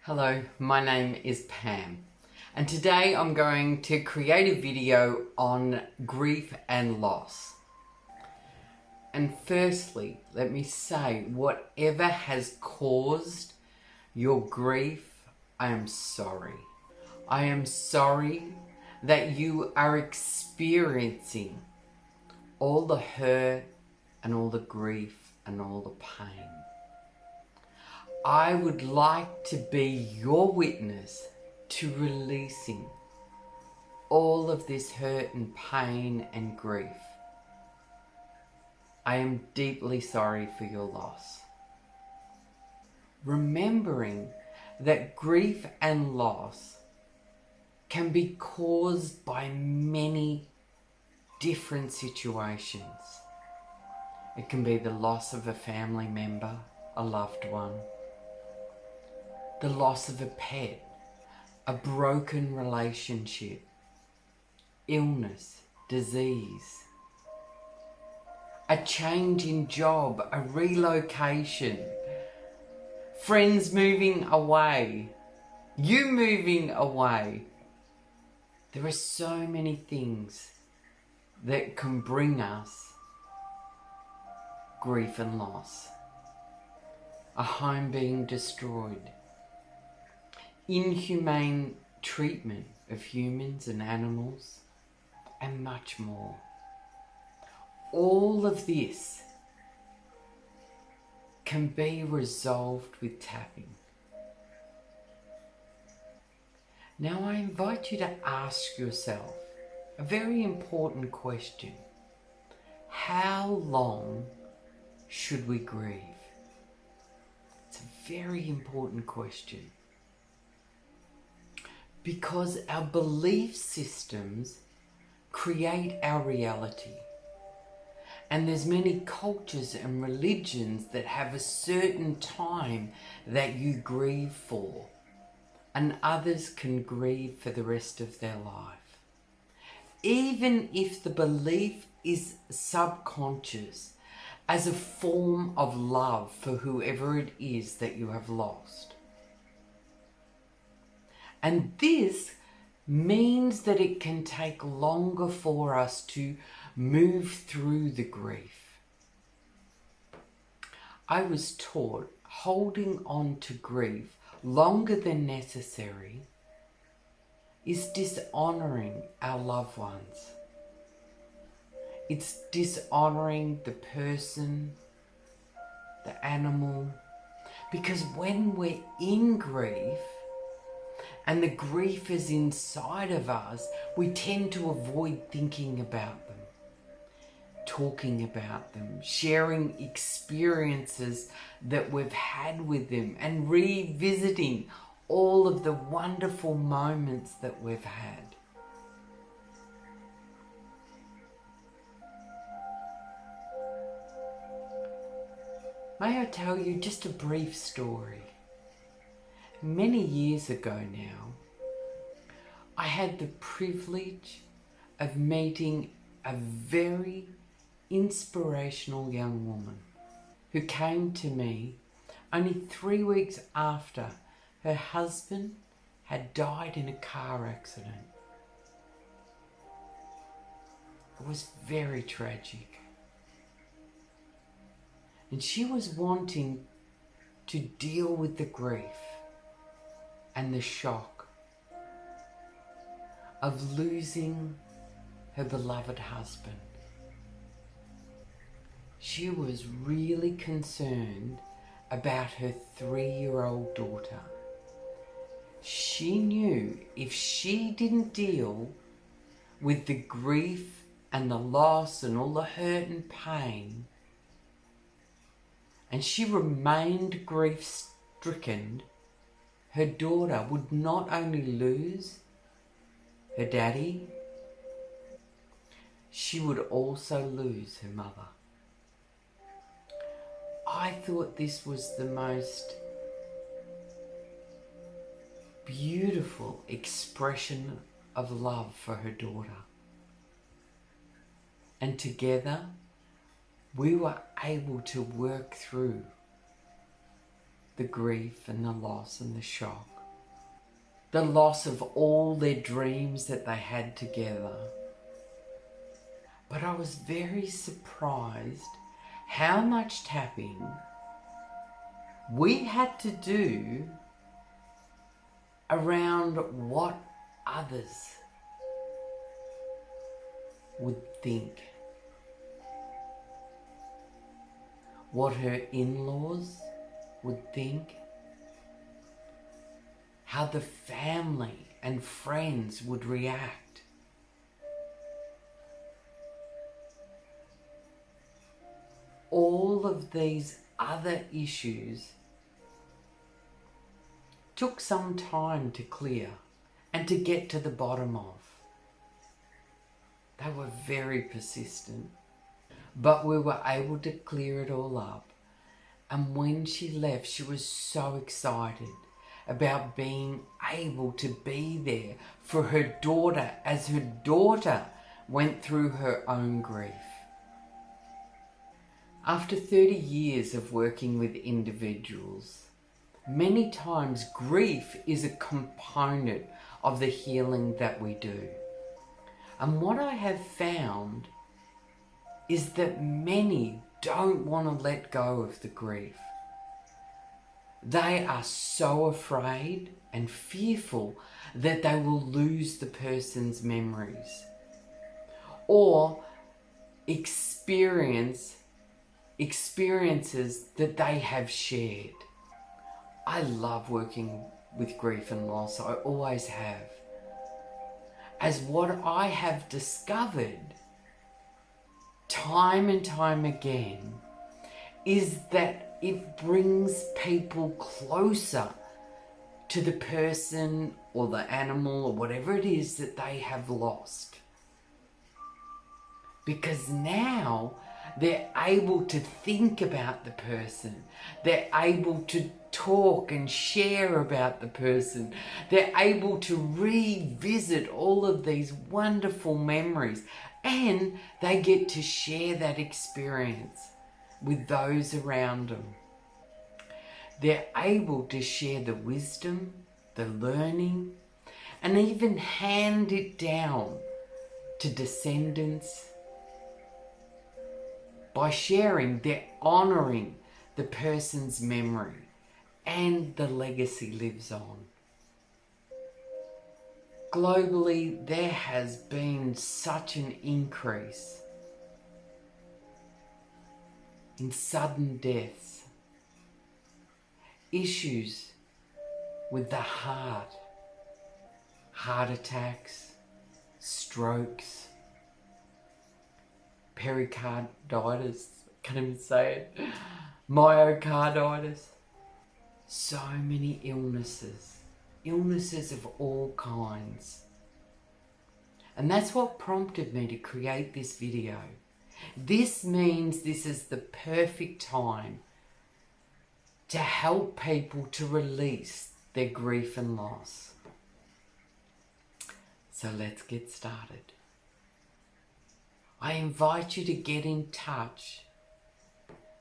Hello, my name is Pam, and today I'm going to create a video on grief and loss. And firstly, let me say, whatever has caused your grief, I am sorry. I am sorry that you are experiencing all the hurt and all the grief and all the pain. I would like to be your witness to releasing all of this hurt and pain and grief. I am deeply sorry for your loss. Remembering that grief and loss can be caused by many different situations. It can be the loss of a family member, a loved one, the loss of a pet, a broken relationship, illness, disease, a change in job, a relocation, friends moving away, you moving away. There are so many things that can bring us grief and loss. A home being destroyed, inhumane treatment of humans and animals, and much more. All of this can be resolved with tapping. Now I invite you to ask yourself a very important question. How long should we grieve? It's a very important question. Because our belief systems create our reality. And there's many cultures and religions that have a certain time that you grieve for. And others can grieve for the rest of their life. Even if the belief is subconscious, as a form of love for whoever it is that you have lost. And this means that it can take longer for us to move through the grief. I was taught holding on to grief longer than necessary is dishonouring our loved ones. It's dishonouring the person, the animal, because when we're in grief, and the grief is inside of us, we tend to avoid thinking about them, talking about them, sharing experiences that we've had with them, and revisiting all of the wonderful moments that we've had. May I tell you just a brief story? Many years ago now, I had the privilege of meeting a very inspirational young woman who came to me only 3 weeks after her husband had died in a car accident. It was very tragic. And she was wanting to deal with the grief and the shock of losing her beloved husband. She was really concerned about her 3-year-old daughter. She knew if she didn't deal with the grief and the loss and all the hurt and pain, and she remained grief-stricken, her daughter would not only lose her daddy, she would also lose her mother. I thought this was the most beautiful expression of love for her daughter. And together, we were able to work through the grief and the loss and the shock. the loss of all their dreams that they had together. But I was very surprised how much tapping we had to do around what others would think. What her in-laws would think. How the family and friends would react. All of these other issues took some time to clear and to get to the bottom of. They were very persistent, but we were able to clear it all up. And when she left, she was so excited about being able to be there for her daughter as her daughter went through her own grief. After 30 years of working with individuals, many times grief is a component of the healing that we do. And what I have found is that many don't want to let go of the grief. They are so afraid and fearful that they will lose the person's memories or experiences that they have shared. I love working with grief and loss. I always have. As what I have discovered time and time again is that it brings people closer to the person or the animal or whatever it is that they have lost. Because now they're able to think about the person. They're able to talk and share about the person. They're able to revisit all of these wonderful memories, and they get to share that experience with those around them. They're able to share the wisdom, the learning, and even hand it down to descendants. By sharing, they're honouring the person's memory, and the legacy lives on. Globally, there has been such an increase in sudden deaths, issues with the heart attacks, strokes, pericarditis, can't even say it, myocarditis. So many illnesses of all kinds. And that's what prompted me to create this video. This means this is the perfect time to help people to release their grief and loss. So let's get started. I invite you to get in touch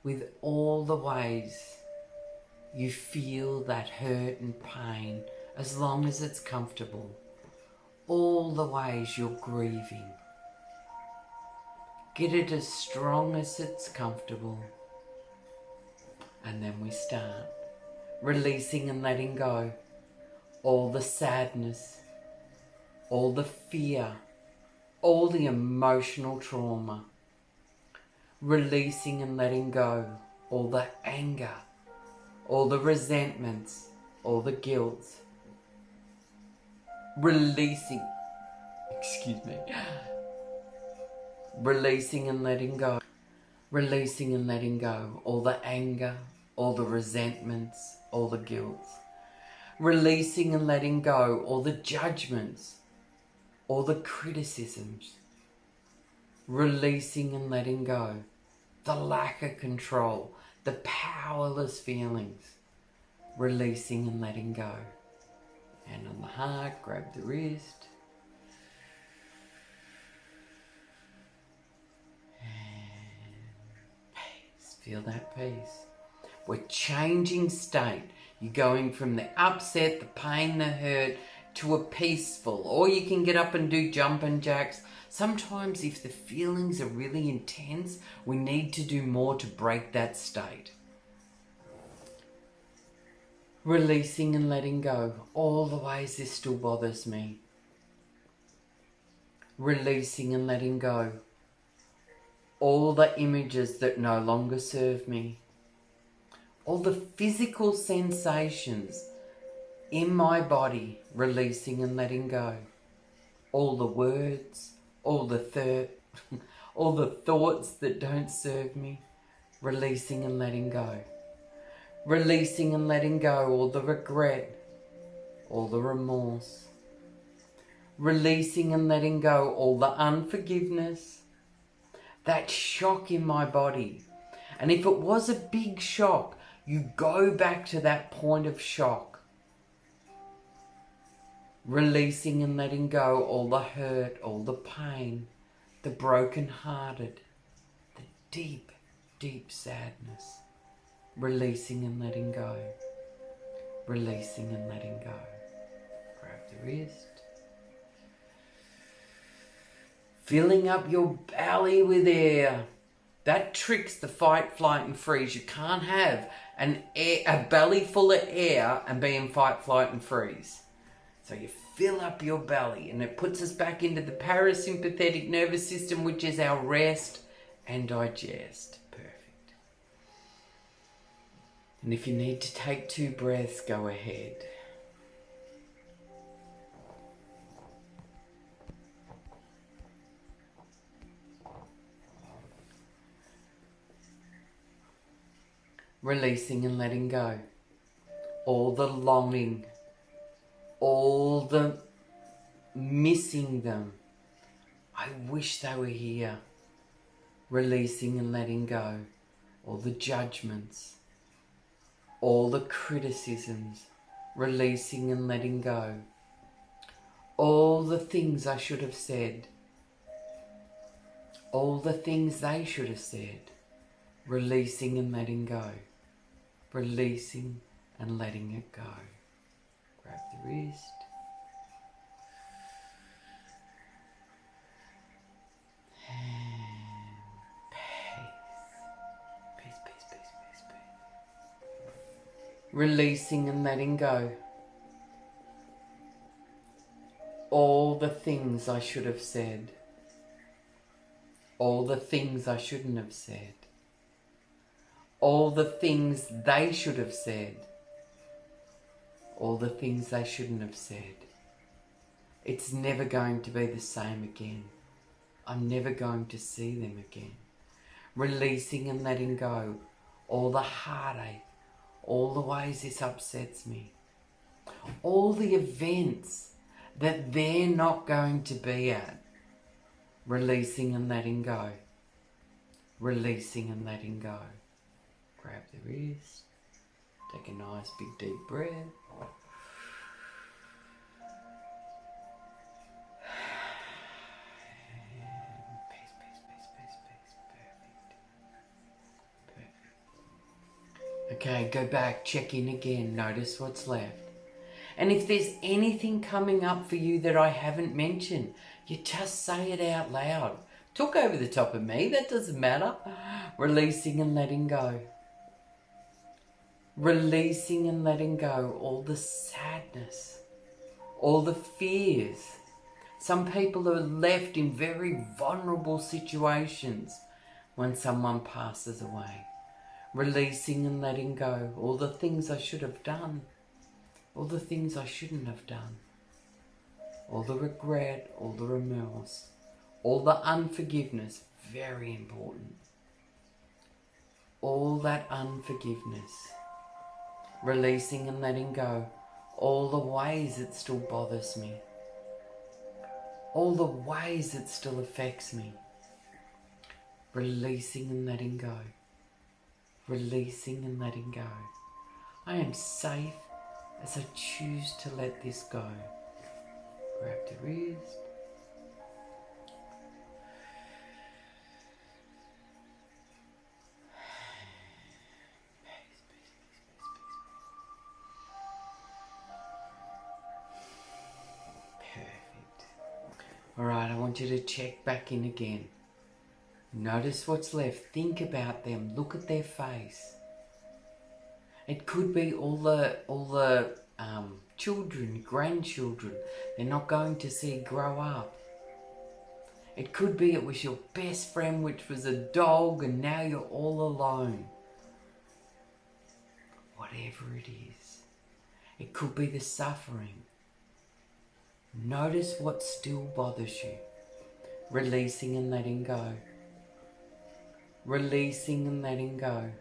with all the ways you feel that hurt and pain, as long as it's comfortable. All the ways you're grieving. Get it as strong as it's comfortable. And then we start releasing and letting go. All the sadness, all the fear, all the emotional trauma. Releasing and letting go. All the anger, all the resentments, all the guilt. Releasing and letting go. Releasing and letting go. All the anger, all the resentments, all the guilt. Releasing and letting go. All the judgments, all the criticisms. Releasing and letting go. The lack of control, the powerless feelings. Releasing and letting go. Hand on the heart, grab the wrist. And peace. Feel that peace. We're changing state. You're going from the upset, the pain, the hurt, to a peaceful, or you can get up and do jumping jacks. Sometimes if the feelings are really intense, we need to do more to break that state. Releasing and letting go all the ways this still bothers me. Releasing and letting go all the images that no longer serve me. All the physical sensations in my body, releasing and letting go. All the words, all the all the thoughts that don't serve me, releasing and letting go. Releasing and letting go all the regret, all the remorse. Releasing and letting go all the unforgiveness, that shock in my body. And if it was a big shock, you go back to that point of shock. Releasing and letting go all the hurt, all the pain, the broken-hearted, the deep, deep sadness. Releasing and letting go. Releasing and letting go. Grab the wrist. Filling up your belly with air. That tricks the fight, flight and freeze. You can't have a belly full of air and be in fight, flight and freeze. So you fill up your belly, and it puts us back into the parasympathetic nervous system, which is our rest and digest. Perfect. And if you need to take 2 breaths, go ahead. Releasing and letting go. All the longing, all the missing them. I wish they were here. Releasing and letting go. All the judgments, all the criticisms. Releasing and letting go. All the things I should have said. All the things they should have said. Releasing and letting go. Releasing and letting it go. Grab the wrist. And peace. Peace, peace, peace, peace, peace. Releasing and letting go. All the things I should have said. All the things I shouldn't have said. All the things they should have said. All the things they shouldn't have said. It's never going to be the same again. I'm never going to see them again. Releasing and letting go all the heartache, all the ways this upsets me, all the events that they're not going to be at. Releasing and letting go. Releasing and letting go. Grab the wrist. Take a nice big deep breath. Peace, peace, peace, peace, peace. Perfect. Perfect. Okay, go back, check in again, notice what's left. And if there's anything coming up for you that I haven't mentioned, you just say it out loud. Talk over the top of me, that doesn't matter. Releasing and letting go. Releasing and letting go all the sadness, all the fears. Some people are left in very vulnerable situations when someone passes away. Releasing and letting go all the things I should have done, all the things I shouldn't have done, all the regret, all the remorse, all the unforgiveness, very important. All that unforgiveness. Releasing and letting go all the ways it still bothers me, all the ways it still affects me. Releasing and letting go. Releasing and letting go. I am safe as I choose to let this go. Grab the wrist. Alright, I want you to check back in again. Notice what's left. Think about them. Look at their face. It could be all the children, grandchildren they're not going to see grow up. It could be it was your best friend, which was a dog, and now you're all alone. Whatever it is. It could be the suffering. Notice what still bothers you. Releasing and letting go. Releasing and letting go.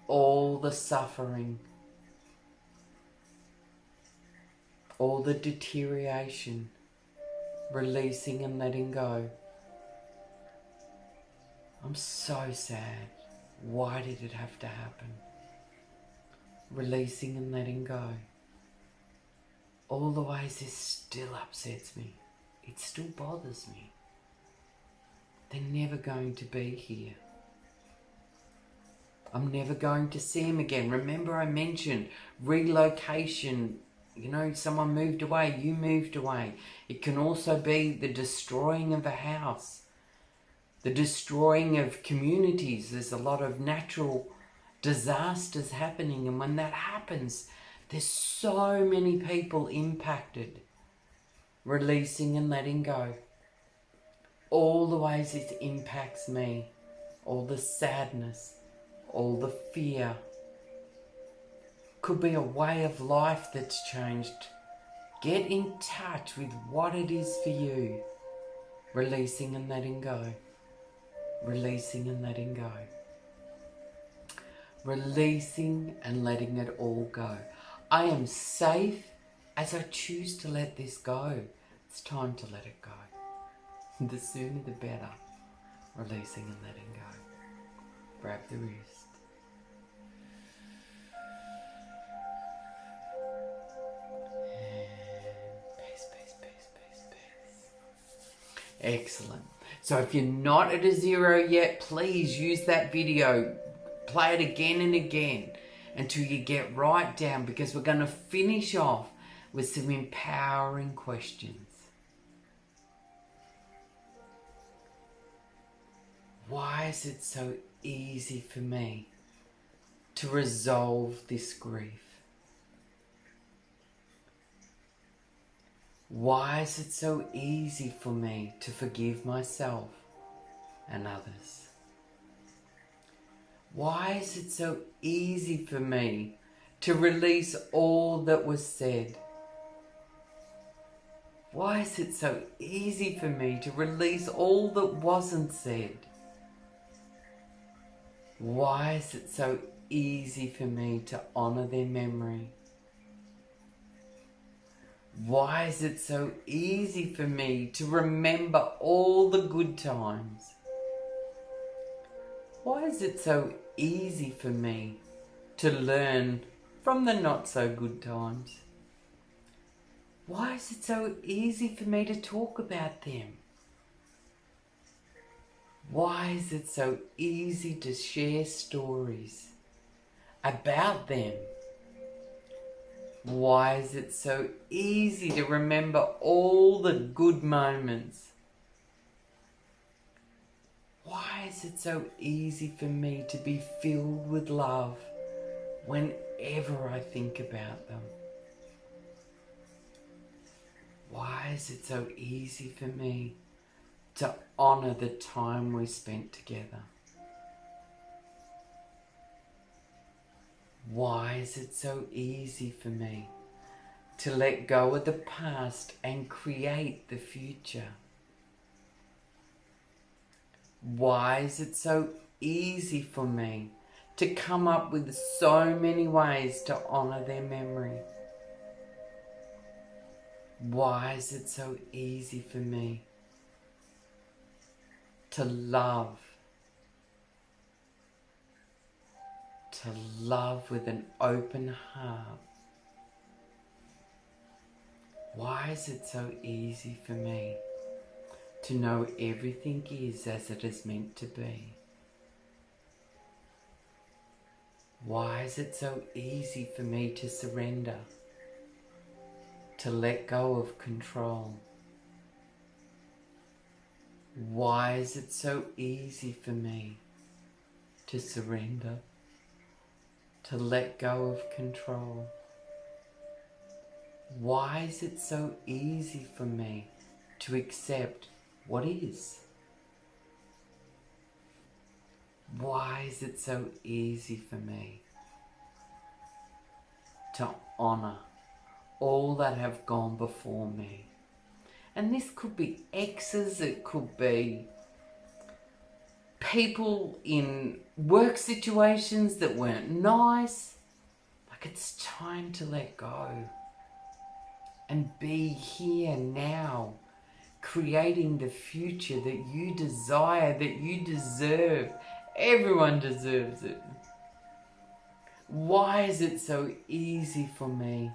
All the suffering. All the deterioration. Releasing and letting go. I'm so sad. Why did it have to happen? Releasing and letting go. All the ways this still upsets me. It still bothers me. They're never going to be here. I'm never going to see him again. Remember I mentioned relocation. You know, someone moved away, you moved away. It can also be the destroying of a house. The destroying of communities. There's a lot of natural disasters happening, and when that happens, there's so many people impacted. Releasing and letting go. All the ways it impacts me. All the sadness. All the fear. Could be a way of life that's changed. Get in touch with what it is for you. Releasing and letting go. Releasing and letting go. Releasing and letting it all go. I am safe as I choose to let this go. It's time to let it go. The sooner the better. Releasing and letting go. Grab the wrist. And peace, peace, peace, peace, peace. Excellent. So if you're not at a 0 yet, please use that video. Play it again and again until you get right down, because we're going to finish off with some empowering questions. Why is it so easy for me to resolve this grief? Why is it so easy for me to forgive myself and others? Why is it so easy for me to release all that was said? Why is it so easy for me to release all that wasn't said? Why is it so easy for me to honour their memory? Why is it so easy for me to remember all the good times? Why is it so easy for me to learn from the not so good times? Why is it so easy for me to talk about them? Why is it so easy to share stories about them? Why is it so easy to remember all the good moments? Why is it so easy for me to be filled with love whenever I think about them? Why is it so easy for me to honour the time we spent together? Why is it so easy for me to let go of the past and create the future? Why is it so easy for me to come up with so many ways to honour their memory? Why is it so easy for me to love with an open heart? Why is it so easy for me to know everything is as it is meant to be? Why is it so easy for me to surrender, to let go of control? Why is it so easy for me to surrender, to let go of control? Why is it so easy for me to accept what is? Why is it so easy for me to honor all that have gone before me? And this could be exes, it could be people in work situations that weren't nice. Like, it's time to let go and be here now, creating the future that you desire, that you deserve. Everyone deserves it. Why is it so easy for me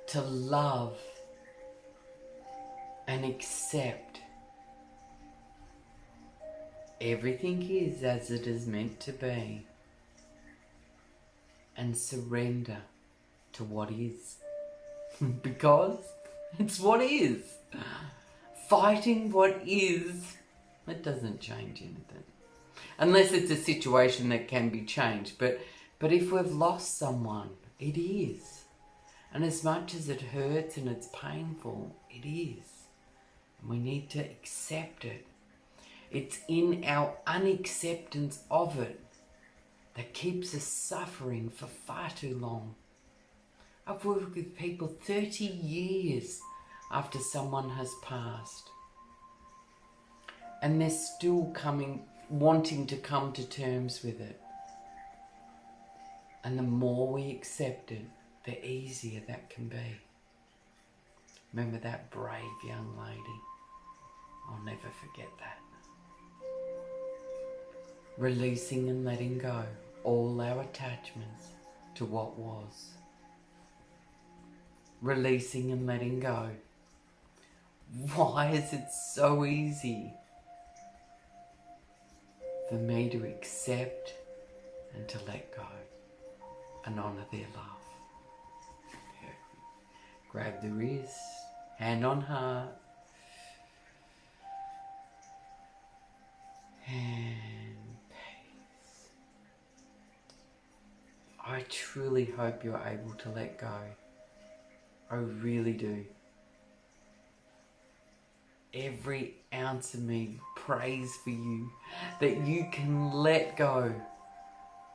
to love and accept everything is as it is meant to be, and surrender to what is? Because it's what is. Fighting what is, it doesn't change anything. Unless it's a situation that can be changed. But if we've lost someone, it is. And as much as it hurts and it's painful, it is. And we need to accept it. It's in our unacceptance of it that keeps us suffering for far too long. I've worked with people 30 years after someone has passed, and they're still wanting to come to terms with it. And the more we accept it, the easier that can be. Remember that brave young lady? I'll never forget that. Releasing and letting go all our attachments to what was. Releasing and letting go. Why is it so easy for me to accept and to let go and honour their love? Grab the wrist, hand on heart, and peace. I truly hope you're able to let go. I really do. Every ounce of me prays for you that you can let go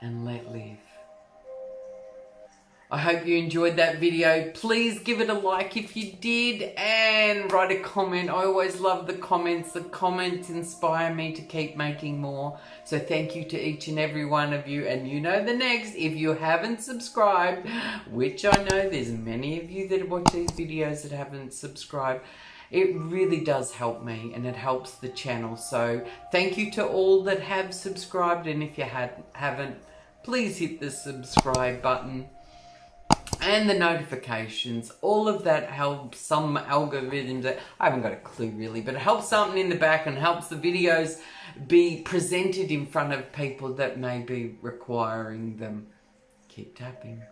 and let live. I hope you enjoyed that video. Please give it a like if you did, and write a comment. I always love the comments. The comments inspire me to keep making more. So thank you to each and every one of you. And you know the next, if you haven't subscribed, which I know there's many of you that watch these videos that haven't subscribed, it really does help me and it helps the channel. So thank you to all that have subscribed, and if you haven't, please hit the subscribe button. And the notifications, all of that helps. Some algorithms, that I haven't got a clue really, but it helps something in the back and helps the videos be presented in front of people that may be requiring them. Keep tapping.